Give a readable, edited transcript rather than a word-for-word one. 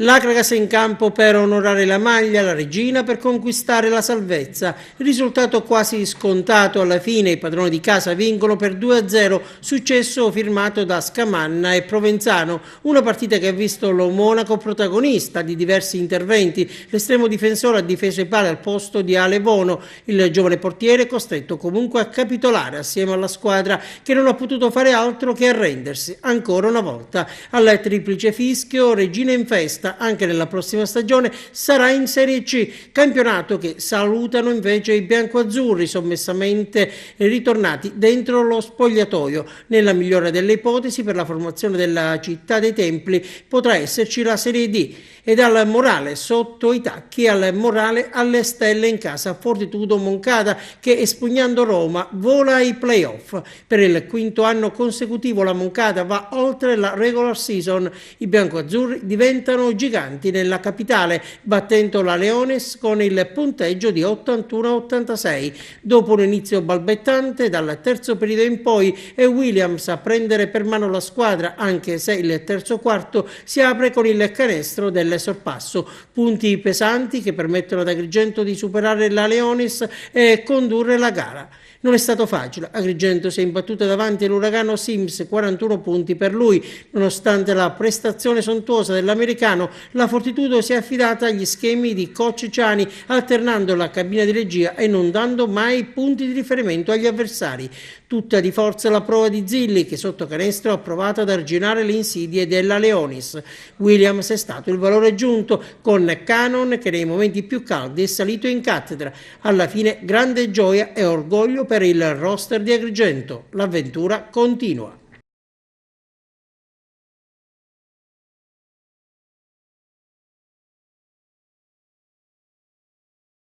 L'Akragas in campo per onorare la maglia, la regina per conquistare la salvezza. Il risultato quasi scontato alla fine, i padroni di casa vincono per 2-0, successo firmato da Scamanna e Provenzano. Una partita che ha visto lo Monaco protagonista di diversi interventi. L'estremo difensore ha difeso i pali al posto di Ale Bono. Il giovane portiere costretto comunque a capitolare assieme alla squadra che non ha potuto fare altro che arrendersi ancora una volta. Al triplice fischio, regina in festa. Anche nella prossima stagione sarà in Serie C, campionato che salutano invece i biancoazzurri sommessamente ritornati dentro lo spogliatoio. Nella migliore delle ipotesi per la formazione della città dei templi potrà esserci la Serie D e dal morale sotto i tacchi al morale alle stelle in casa Fortitudo Moncada che espugnando Roma vola ai playoff. Per il quinto anno consecutivo la Moncada va oltre la regular season, i biancoazzurri diventano giganti nella capitale battendo la Leones con il punteggio di 81-86. Dopo un inizio balbettante dal terzo periodo in poi è Williams a prendere per mano la squadra, anche se il terzo quarto si apre con il canestro del sorpasso. Punti pesanti che permettono ad Agrigento di superare la Leonis e condurre la gara. Non è stato facile, Agrigento si è imbattuta davanti all'uragano Sims, 41 punti per lui. Nonostante la prestazione sontuosa dell'americano, la Fortitudo si è affidata agli schemi di coach Ciani, alternando la cabina di regia e non dando mai punti di riferimento agli avversari. Tutta di forza la prova di Zilli, che sotto canestro ha provato ad arginare le insidie della Leonis. Williams è stato il valore aggiunto, con Cannon che nei momenti più caldi è salito in cattedra. Alla fine grande gioia e orgoglio per il roster di Agrigento. L'avventura continua.